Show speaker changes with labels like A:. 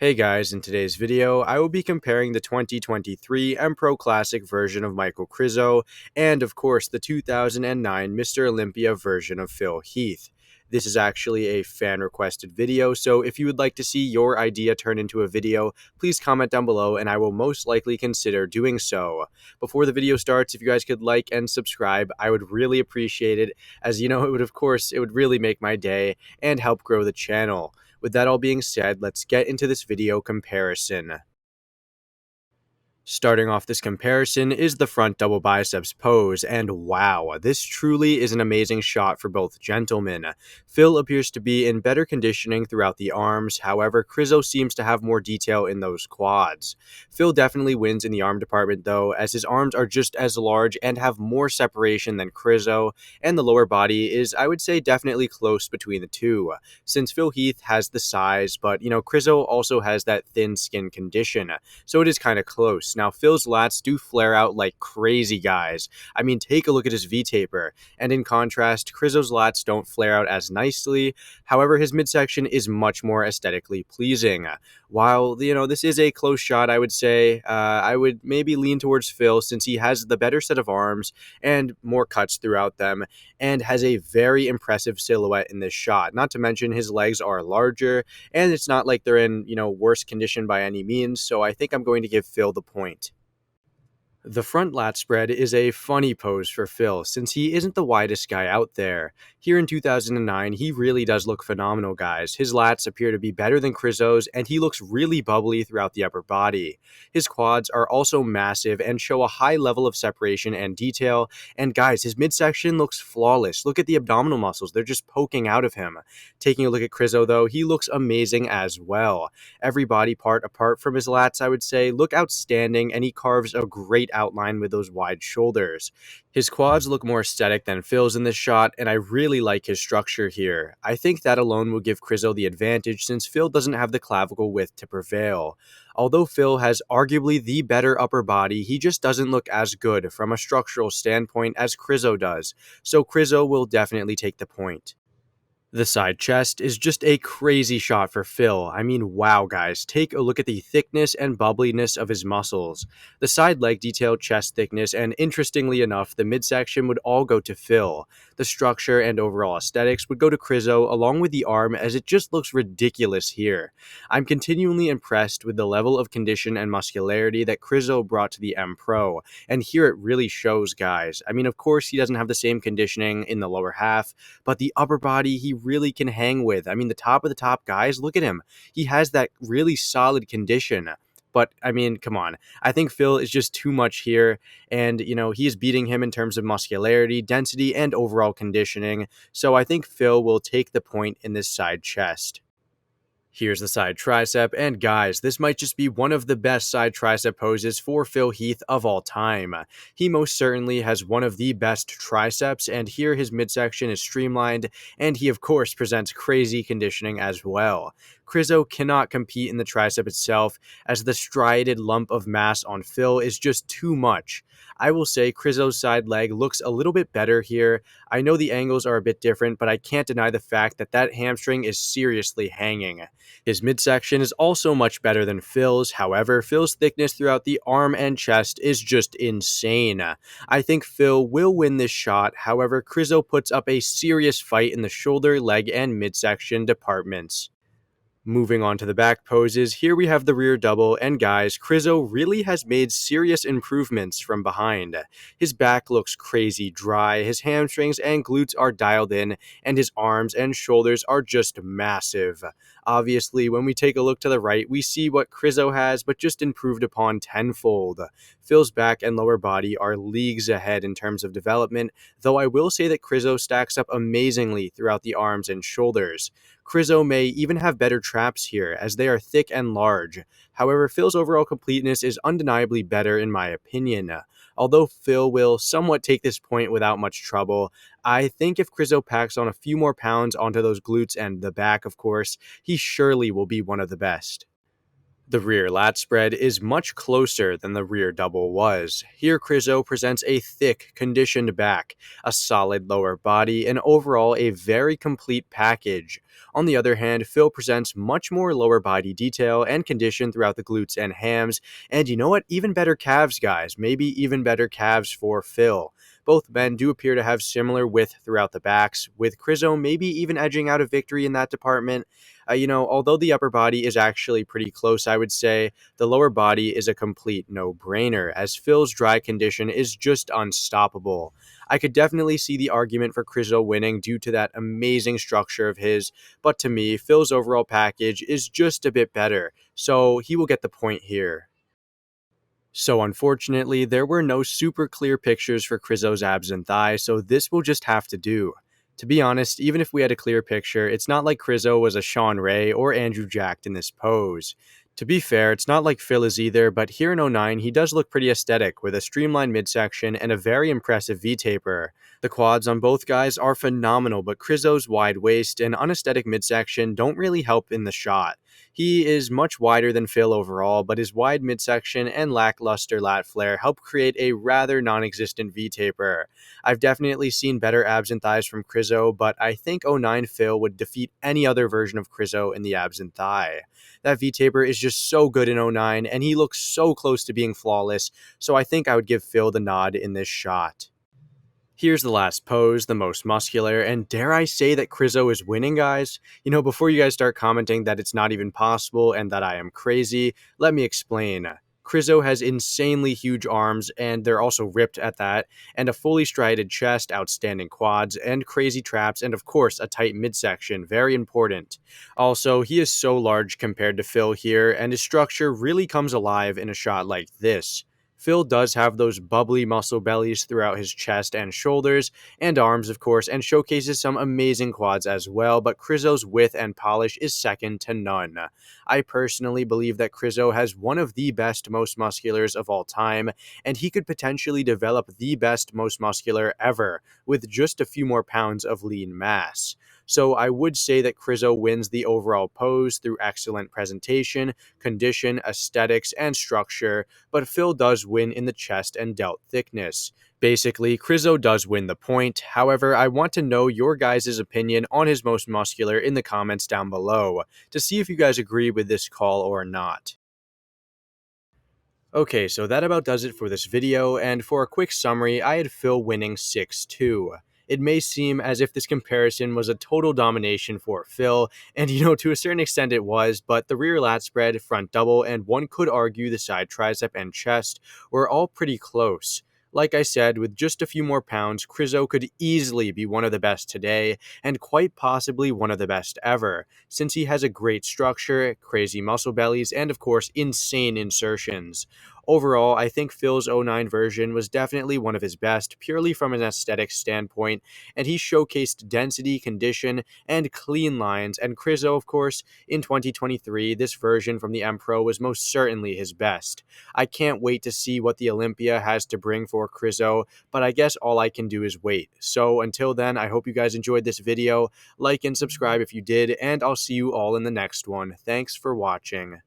A: Hey guys, in today's video, I will be comparing the 2023 Empro Classic version of Michael Krizo and, of course, the 2009 Mr. Olympia version of Phil Heath. This is actually a fan-requested video, so if you would like to see your idea turn into a video, please comment down below and I will most likely consider doing so. Before the video starts, if you guys could like and subscribe, I would really appreciate it, as you know, it would really make my day and help grow the channel. With that all being said, let's get into this video comparison. Starting off this comparison is the front double biceps pose, and wow, this truly is an amazing shot for both gentlemen. Phil appears to be in better conditioning throughout the arms, however, Krizo seems to have more detail in those quads. Phil definitely wins in the arm department though, as his arms are just as large and have more separation than Krizo, and the lower body is, I would say, definitely close between the two, since Phil Heath has the size, but Krizo also has that thin skin condition, so it is kind of close. Now, Phil's lats do flare out like crazy, guys. I mean, take a look at his V-taper. And in contrast, Krizo's lats don't flare out as nicely. However, his midsection is much more aesthetically pleasing. While, this is a close shot, I would say, I would maybe lean towards Phil since he has the better set of arms and more cuts throughout them and has a very impressive silhouette in this shot. Not to mention his legs are larger and it's not like they're in, worse condition by any means. So I think I'm going to give Phil the point. The front lat spread is a funny pose for Phil since he isn't the widest guy out there. Here in 2009, he really does look phenomenal, guys. His lats appear to be better than Krizo's and he looks really bubbly throughout the upper body. His quads are also massive and show a high level of separation and detail. And guys, his midsection looks flawless. Look at the abdominal muscles. They're just poking out of him. Taking a look at Krizo though, he looks amazing as well. Every body part apart from his lats, I would say, look outstanding and he carves a great outline with those wide shoulders. His quads look more aesthetic than Phil's in this shot, and I really like his structure here. I think that alone will give Krizo the advantage since Phil doesn't have the clavicle width to prevail. Although Phil has arguably the better upper body, he just doesn't look as good from a structural standpoint as Krizo does, so Krizo will definitely take the point. The side chest is just a crazy shot for Phil. I mean, wow, guys, take a look at the thickness and bubbliness of his muscles. The side leg detail, chest thickness, and interestingly enough, the midsection would all go to Phil. The structure and overall aesthetics would go to Krizo along with the arm, as it just looks ridiculous here. I'm continually impressed with the level of condition and muscularity that Krizo brought to the Empro, and here it really shows, guys. I mean, of course, he doesn't have the same conditioning in the lower half, but the upper body he really can hang with. I mean, the top of the top guys, look at him. He has that really solid condition. But, I mean, come on. I think Phil is just too much here, and, he is beating him in terms of muscularity, density, and overall conditioning, so I think Phil will take the point in this side chest. Here's the side tricep, and guys, this might just be one of the best side tricep poses for Phil Heath of all time. He most certainly has one of the best triceps, and here his midsection is streamlined, and he of course presents crazy conditioning as well. Krizo cannot compete in the tricep itself, as the striated lump of mass on Phil is just too much. I will say Krizo's side leg looks a little bit better here. I know the angles are a bit different, but I can't deny the fact that that hamstring is seriously hanging. His midsection is also much better than Phil's, however, Phil's thickness throughout the arm and chest is just insane. I think Phil will win this shot, however, Krizo puts up a serious fight in the shoulder, leg, and midsection departments. Moving on to the back poses, here we have the rear double, and guys, Krizo really has made serious improvements from behind. His back looks crazy dry, his hamstrings and glutes are dialed in, and his arms and shoulders are just massive. Obviously, when we take a look to the right, we see what Krizo has, but just improved upon tenfold. Phil's back and lower body are leagues ahead in terms of development, though I will say that Krizo stacks up amazingly throughout the arms and shoulders. Krizo may even have better traps here, as they are thick and large. However, Phil's overall completeness is undeniably better in my opinion. Although Phil will somewhat take this point without much trouble, I think if Krizo packs on a few more pounds onto those glutes and the back, of course, he surely will be one of the best. The rear lat spread is much closer than the rear double was. Here, Krizo presents a thick, conditioned back, a solid lower body, and overall a very complete package. On the other hand, Phil presents much more lower body detail and condition throughout the glutes and hams, and you know what? Even better calves, guys. Maybe even better calves for Phil. Both men do appear to have similar width throughout the backs, with Krizo maybe even edging out a victory in that department. Although the upper body is actually pretty close, I would say the lower body is a complete no-brainer, as Phil's dry condition is just unstoppable. I could definitely see the argument for Krizo winning due to that amazing structure of his, but to me, Phil's overall package is just a bit better, so he will get the point here. So unfortunately, there were no super clear pictures for Krizo's abs and thighs, so this will just have to do. To be honest, even if we had a clear picture, it's not like Krizo was a Sean Ray or Andrew Jacked in this pose. To be fair, it's not like Phil is either, but here in '09, he does look pretty aesthetic with a streamlined midsection and a very impressive V-taper. The quads on both guys are phenomenal, but Krizo's wide waist and unaesthetic midsection don't really help in the shot. He is much wider than Phil overall, but his wide midsection and lackluster lat flare help create a rather non-existent V-taper. I've definitely seen better abs and thighs from Krizo, but I think '09 Phil would defeat any other version of Krizo in the abs and thigh. That V-taper is just so good in '09, and he looks so close to being flawless, so I think I would give Phil the nod in this shot. Here's the last pose, the most muscular, and dare I say that Krizo is winning, guys? Before you guys start commenting that it's not even possible and that I am crazy, let me explain. Krizo has insanely huge arms, and they're also ripped at that, and a fully striated chest, outstanding quads, and crazy traps, and of course, a tight midsection, very important. Also, he is so large compared to Phil here, and his structure really comes alive in a shot like this. Phil does have those bubbly muscle bellies throughout his chest and shoulders, and arms, of course, and showcases some amazing quads as well, but Krizo's width and polish is second to none. I personally believe that Krizo has one of the best most musculars of all time, and he could potentially develop the best most muscular ever, with just a few more pounds of lean mass. So I would say that Krizo wins the overall pose through excellent presentation, condition, aesthetics, and structure, but Phil does win in the chest and delt thickness. Basically, Krizo does win the point. However, I want to know your guys' opinion on his most muscular in the comments down below, to see if you guys agree with this call or not. Okay, so that about does it for this video, and for a quick summary, I had Phil winning 6-2. It may seem as if this comparison was a total domination for Phil, and to a certain extent it was, but the rear lat spread, front double, and one could argue the side tricep and chest were all pretty close. Like I said, with just a few more pounds, Krizo could easily be one of the best today, and quite possibly one of the best ever, since he has a great structure, crazy muscle bellies, and of course, insane insertions. Overall, I think Phil's '09 version was definitely one of his best, purely from an aesthetic standpoint, and he showcased density, condition, and clean lines, and Krizo, of course, in 2023, this version from the Empro was most certainly his best. I can't wait to see what the Olympia has to bring for Krizo, but I guess all I can do is wait. So until then, I hope you guys enjoyed this video. Like and subscribe if you did, and I'll see you all in the next one. Thanks for watching.